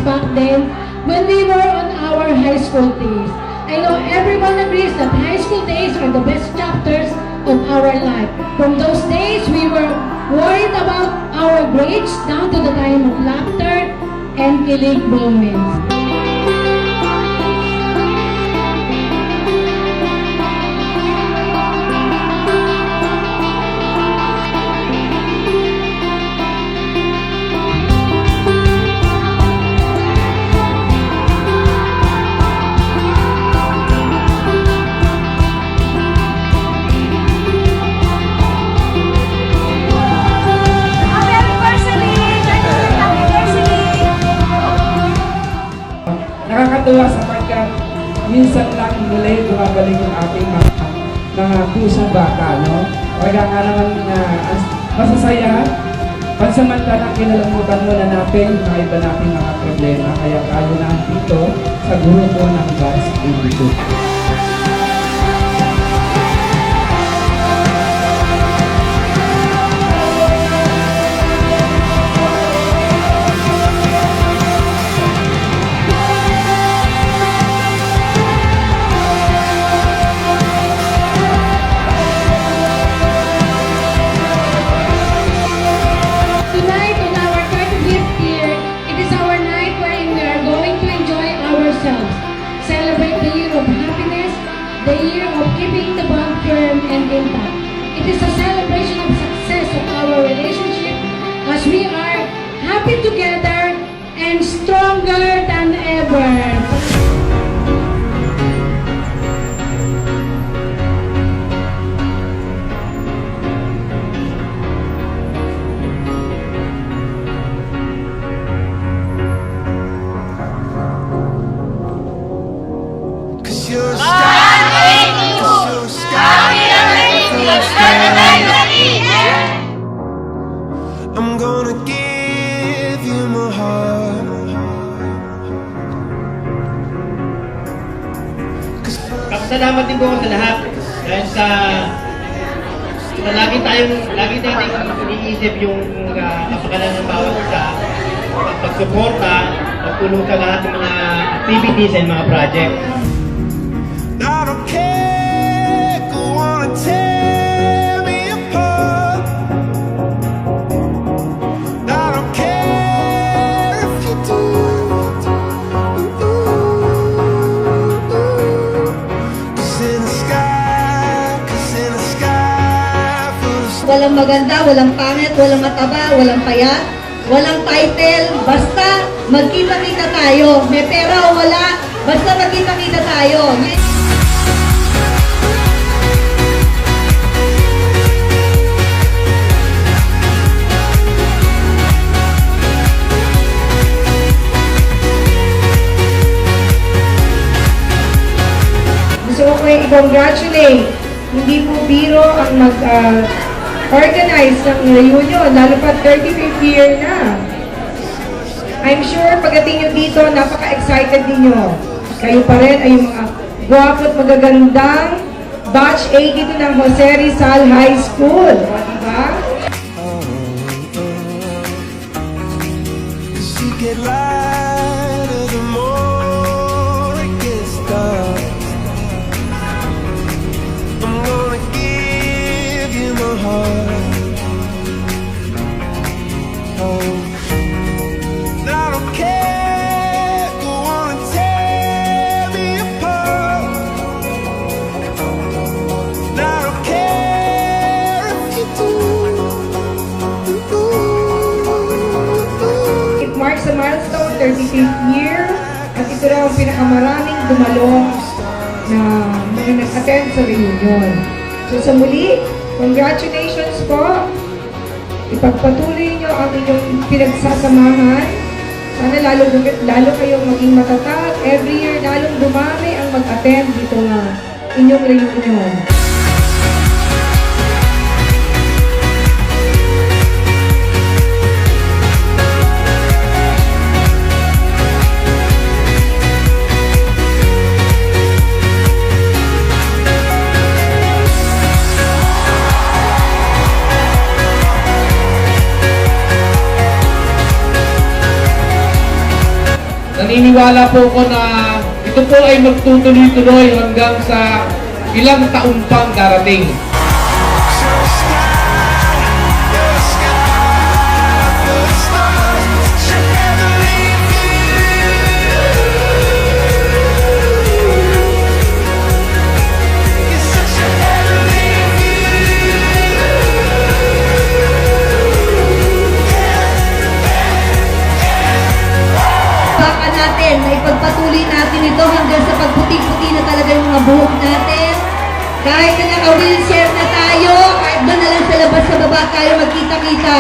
back then when we were on our high school days. I know everyone agrees that high school days are the best chapters of our life. From those days, we were worried about our grades down to the time of laughter and kilig moments. Nakakatuwa sapagkat minsan lang muli bumabalik yung ating mga pusong bata, no? Kaya nga naman masasaya, pansamantalang kinalamutan muna natin yung mga iba nating mga problema. Kaya tayo nandito sa grupo ng Batch 82. Celebrate the year of happiness, the year of keeping the bond firm and intact. It is a celebration of success of our relationship as we are happy together and stronger than ever. I'm gonna give you my heart. Salamat din po sa lahat dahil sa lagi natin iniisip yung kapakanan ng bawat isa, pagsuporta, pagtulong sa lahat ng mga activities and mga projects. I don't care, go on and tear me apart. I don't care if you do. Cause in the sky full of stars. Walang maganda, walang pangit, walang mataba, walang payat, walang title, basta magkita-kita tayo. May pera o wala, basta magkita-kita tayo. Gusto ko kayo i-congratulate. Hindi po biro ang mag-organize ng reunion, lalo pa 35th year na. I'm sure pagdating nyo dito, napaka-excited ninyo. Kayo pa rin ay yung mga guwapo at magagandang Batch 82 ng Jose Rizal High School. O, diba? You get lighter the more it gets dark. I'm gonna give you my heart. Oh, I don't care, go on and tear me apart. I don't care if you do. It marks a milestone, 35th year, at ito raw ang pinakamaraming dumalong na mga nag-attend sa reunion. So sa muli, congratulations po. Ipagpatuloy nyo ang inyong pinagsasamahan. Sana lalo kayong maging matatag. Every year, lalong dumami ang mag-attend dito nga inyong reunion. naniniwala po ko na ito po ay magtutuloy-tuloy hanggang sa ilang taon pang darating. Baka natin na ipagpatuloy natin ito hanggang sa pagputi-puti na talaga yung mga buhok natin. Kahit na naka-wheelchair na tayo, kahit doon na lang sa labas sa baba tayo magkita-kita.